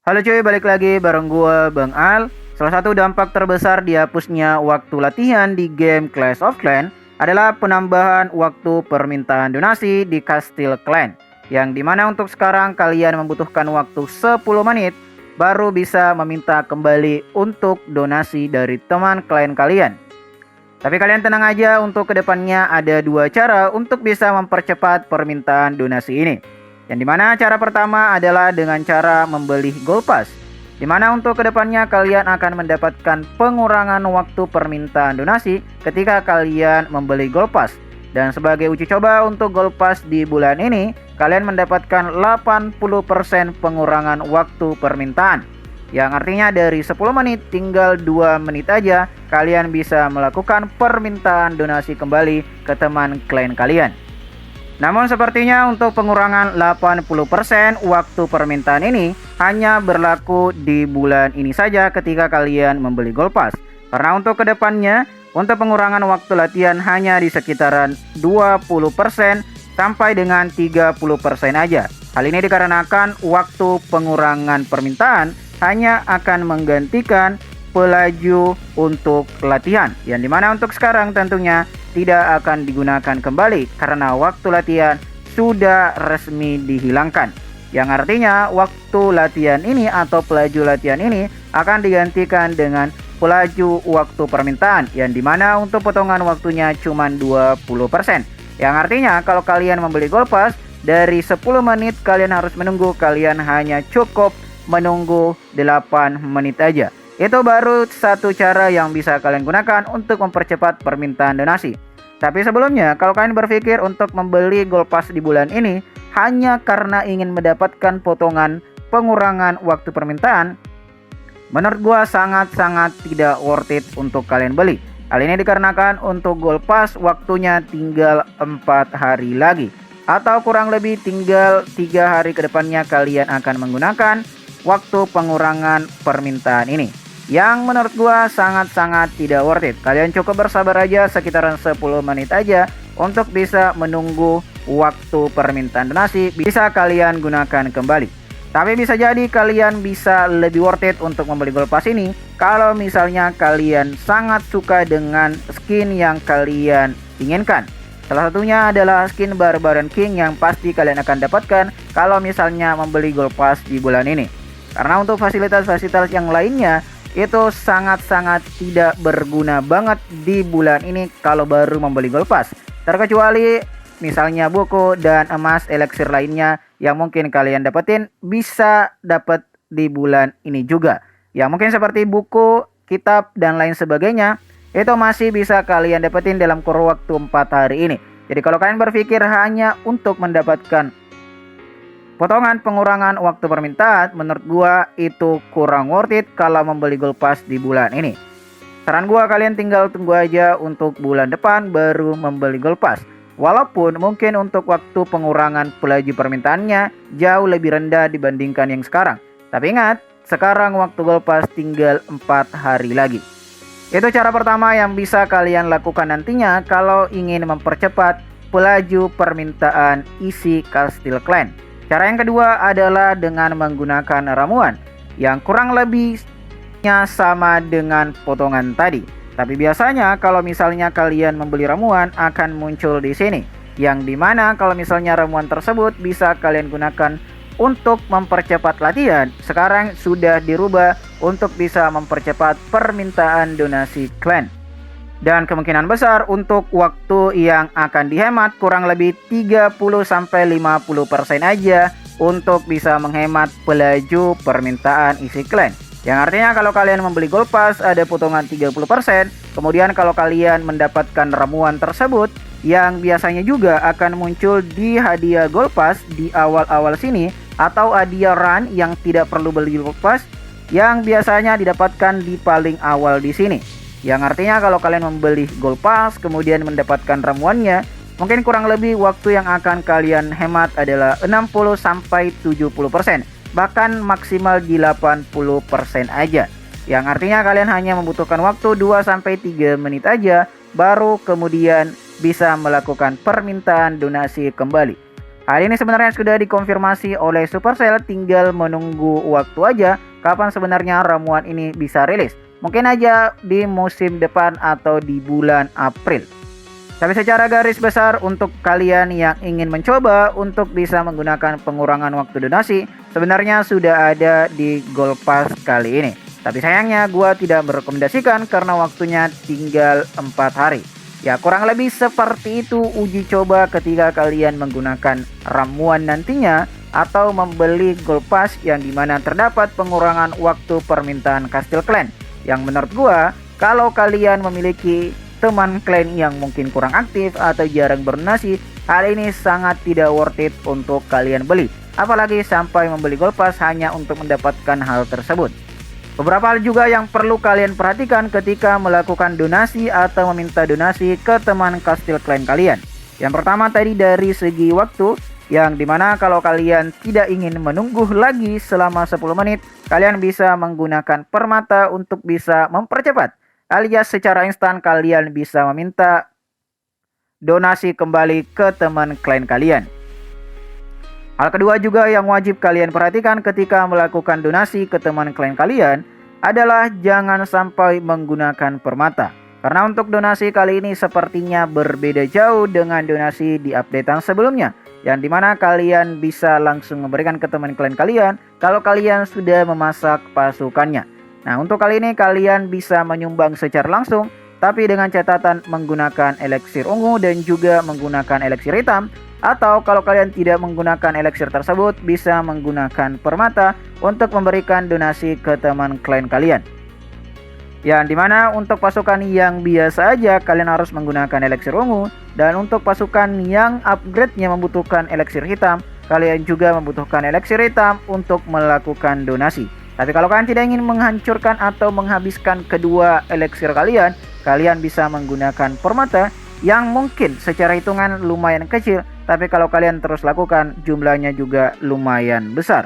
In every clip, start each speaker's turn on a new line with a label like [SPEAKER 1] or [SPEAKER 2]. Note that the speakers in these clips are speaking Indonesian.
[SPEAKER 1] Halo cuy, balik lagi bareng gua Bang Al. Salah satu dampak terbesar dihapusnya waktu latihan di game Clash of Clans adalah penambahan waktu permintaan donasi di Kastil Clan. Yang dimana untuk sekarang kalian membutuhkan waktu 10 menit baru bisa meminta kembali untuk donasi dari teman klien kalian. Tapi kalian tenang aja, untuk kedepannya ada dua cara untuk bisa mempercepat permintaan donasi ini. Yang dimana cara pertama adalah dengan cara membeli Gold Pass. Dimana untuk kedepannya kalian akan mendapatkan pengurangan waktu permintaan donasi ketika kalian membeli Gold Pass. Dan sebagai uji coba untuk Gold Pass di bulan ini, kalian mendapatkan 80% pengurangan waktu permintaan. Yang artinya dari 10 menit tinggal 2 menit aja kalian bisa melakukan permintaan donasi kembali ke teman klien kalian. Namun sepertinya untuk pengurangan 80% waktu permintaan ini hanya berlaku di bulan ini saja ketika kalian membeli Gold Pass. Karena untuk kedepannya, untuk pengurangan waktu latihan hanya di sekitaran 20% sampai dengan 30% aja. Hal ini dikarenakan waktu pengurangan permintaan hanya akan menggantikan pelaju untuk latihan, yang dimana untuk sekarang tentunya tidak akan digunakan kembali karena waktu latihan sudah resmi dihilangkan. Yang artinya waktu latihan ini atau pelaju latihan ini akan digantikan dengan pelaju waktu permintaan, yang dimana untuk potongan waktunya cuma 20%. Yang artinya kalau kalian membeli Gold Pass, dari 10 menit kalian harus menunggu, kalian hanya cukup menunggu 8 menit aja. Itu baru satu cara yang bisa kalian gunakan untuk mempercepat permintaan donasi. Tapi sebelumnya, kalau kalian berpikir untuk membeli Gold Pass di bulan ini hanya karena ingin mendapatkan potongan pengurangan waktu permintaan, menurut gua sangat-sangat tidak worth it untuk kalian beli. Hal ini dikarenakan untuk Gold Pass waktunya tinggal 4 hari lagi, atau kurang lebih tinggal 3 hari ke depannya kalian akan menggunakan waktu pengurangan permintaan ini, yang menurut gua sangat-sangat tidak worth it. Kalian cukup bersabar aja sekitaran 10 menit aja untuk bisa menunggu waktu permintaan donasi bisa kalian gunakan kembali. Tapi bisa jadi kalian bisa lebih worth it untuk membeli Gold Pass ini kalau misalnya kalian sangat suka dengan skin yang kalian inginkan. Salah satunya adalah skin Barbarian King yang pasti kalian akan dapatkan kalau misalnya membeli Gold Pass di bulan ini. Karena untuk fasilitas-fasilitas yang lainnya itu sangat-sangat tidak berguna banget di bulan ini kalau baru membeli Gold Pass. Terkecuali misalnya buku dan emas elixir lainnya yang mungkin kalian dapetin bisa dapat di bulan ini juga. Yang mungkin seperti buku, kitab, dan lain sebagainya itu masih bisa kalian dapetin dalam kurun waktu 4 hari ini. Jadi kalau kalian berpikir hanya untuk mendapatkan potongan pengurangan waktu permintaan, menurut gua itu kurang worth it kalau membeli Gold Pass di bulan ini. Saran gua kalian tinggal tunggu aja untuk bulan depan baru membeli Gold Pass. Walaupun mungkin untuk waktu pengurangan pelaju permintaannya jauh lebih rendah dibandingkan yang sekarang. Tapi ingat, sekarang waktu Gold Pass tinggal 4 hari lagi. Itu cara pertama yang bisa kalian lakukan nantinya kalau ingin mempercepat pelaju permintaan isi Kastil Clan. Cara yang kedua adalah dengan menggunakan ramuan yang kurang lebihnya sama dengan potongan tadi. Tapi biasanya kalau misalnya kalian membeli ramuan akan muncul di sini, yang dimana kalau misalnya ramuan tersebut bisa kalian gunakan untuk mempercepat latihan. Sekarang sudah dirubah untuk bisa mempercepat permintaan donasi klan. Dan kemungkinan besar untuk waktu yang akan dihemat kurang lebih 30-50% aja untuk bisa menghemat pelaju permintaan isi klan. Yang artinya kalau kalian membeli Gold Pass ada potongan 30%, kemudian kalau kalian mendapatkan ramuan tersebut yang biasanya juga akan muncul di hadiah Gold Pass di awal-awal sini, atau hadiah run yang tidak perlu beli Gold Pass yang biasanya didapatkan di paling awal di sini. Yang artinya kalau kalian membeli Gold Pass kemudian mendapatkan ramuannya, mungkin kurang lebih waktu yang akan kalian hemat adalah 60-70%, bahkan maksimal di 80% aja. Yang artinya kalian hanya membutuhkan waktu 2-3 menit aja baru kemudian bisa melakukan permintaan donasi kembali. Hal ini sebenarnya sudah dikonfirmasi oleh Supercell, tinggal menunggu waktu aja kapan sebenarnya ramuan ini bisa rilis. Mungkin aja di musim depan atau di bulan April. Tapi secara garis besar untuk kalian yang ingin mencoba untuk bisa menggunakan pengurangan waktu donasi, sebenarnya sudah ada di Gold Pass kali ini. Tapi sayangnya gua tidak merekomendasikan karena waktunya tinggal 4 hari. Ya kurang lebih seperti itu uji coba ketika kalian menggunakan ramuan nantinya atau membeli Gold Pass yang dimana terdapat pengurangan waktu permintaan Castle Clan. Yang menurut gua, kalau kalian memiliki teman klan yang mungkin kurang aktif atau jarang berdonasi, hal ini sangat tidak worth it untuk kalian beli. Apalagi sampai membeli Gold Pass hanya untuk mendapatkan hal tersebut. Beberapa hal juga yang perlu kalian perhatikan ketika melakukan donasi atau meminta donasi ke teman Castle Clan kalian. Yang pertama tadi dari segi waktu, yang dimana kalau kalian tidak ingin menunggu lagi selama 10 menit, kalian bisa menggunakan permata untuk bisa mempercepat. Alias secara instan kalian bisa meminta donasi kembali ke teman klien kalian. Hal kedua juga yang wajib kalian perhatikan ketika melakukan donasi ke teman klien kalian adalah jangan sampai menggunakan permata. Karena untuk donasi kali ini sepertinya berbeda jauh dengan donasi di updatean sebelumnya, yang dimana kalian bisa langsung memberikan ke teman klien kalian kalau kalian sudah memasak pasukannya. Nah, untuk kali ini kalian bisa menyumbang secara langsung, tapi dengan catatan menggunakan eliksir ungu dan juga menggunakan eliksir hitam. Atau kalau kalian tidak menggunakan eliksir tersebut, bisa menggunakan permata untuk memberikan donasi ke teman klien kalian. Yang dimana untuk pasukan yang biasa aja kalian harus menggunakan eliksir ungu, dan untuk pasukan yang upgrade-nya membutuhkan eliksir hitam, kalian juga membutuhkan eliksir hitam untuk melakukan donasi. Tapi kalau kalian tidak ingin menghancurkan atau menghabiskan kedua eliksir kalian, kalian bisa menggunakan permata yang mungkin secara hitungan lumayan kecil, tapi kalau kalian terus lakukan jumlahnya juga lumayan besar.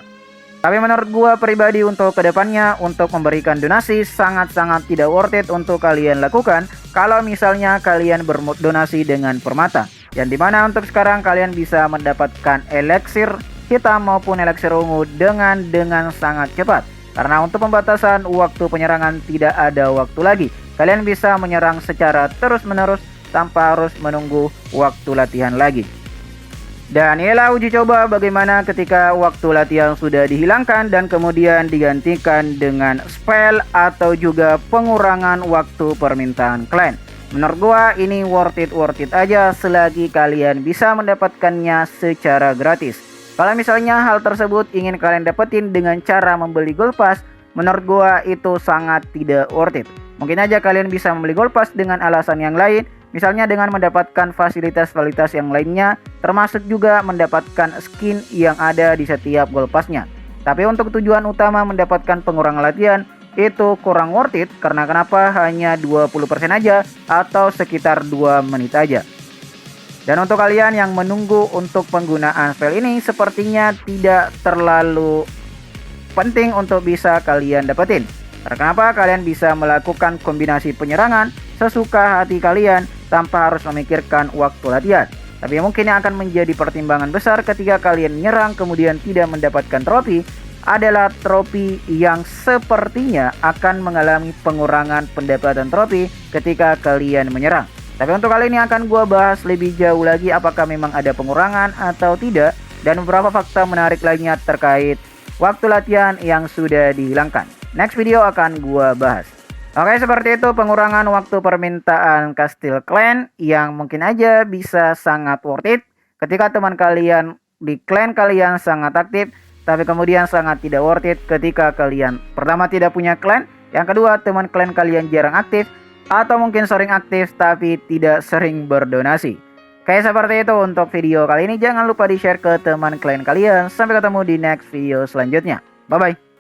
[SPEAKER 1] Tapi menurut gua pribadi untuk kedepannya untuk memberikan donasi sangat-sangat tidak worth it untuk kalian lakukan kalau misalnya kalian berdonasi dengan permata. Yang dimana untuk sekarang kalian bisa mendapatkan eliksir hitam maupun eliksir ungu dengan sangat cepat. Karena untuk pembatasan waktu penyerangan tidak ada waktu lagi. Kalian bisa menyerang secara terus-menerus tanpa harus menunggu waktu latihan lagi. Dan inilah uji coba bagaimana ketika waktu latihan sudah dihilangkan dan kemudian digantikan dengan spell atau juga pengurangan waktu permintaan klan. Menurut gua ini worth it aja selagi kalian bisa mendapatkannya secara gratis. Kalau misalnya hal tersebut ingin kalian dapetin dengan cara membeli Gold Pass, menurut gua itu sangat tidak worth it. Mungkin aja kalian bisa membeli Gold Pass dengan alasan yang lain, misalnya dengan mendapatkan fasilitas-fasilitas yang lainnya, termasuk juga mendapatkan skin yang ada di setiap Gold Pass-nya. Tapi untuk tujuan utama mendapatkan pengurangan latihan, itu kurang worth it karena kenapa hanya 20% aja atau sekitar 2 menit aja. Dan untuk kalian yang menunggu untuk penggunaan spell ini sepertinya tidak terlalu penting untuk bisa kalian dapetin. Karena kenapa? Kalian bisa melakukan kombinasi penyerangan sesuka hati kalian tanpa harus memikirkan waktu latihan. Tapi mungkin yang akan menjadi pertimbangan besar ketika kalian menyerang kemudian tidak mendapatkan trofi adalah trofi yang sepertinya akan mengalami pengurangan pendapatan trofi ketika kalian menyerang. Tapi untuk kali ini akan gue bahas lebih jauh lagi apakah memang ada pengurangan atau tidak, dan beberapa fakta menarik lainnya terkait waktu latihan yang sudah dihilangkan. Next video akan gue bahas. Oke, seperti itu pengurangan waktu permintaan Castle Clan yang mungkin aja bisa sangat worth it ketika teman kalian di clan kalian sangat aktif, tapi kemudian sangat tidak worth it ketika kalian pertama tidak punya clan, yang kedua teman clan kalian jarang aktif, atau mungkin sering aktif tapi tidak sering berdonasi. Kayak seperti itu untuk video kali ini. Jangan lupa di share ke teman klien kalian. Sampai ketemu di next video selanjutnya. Bye bye.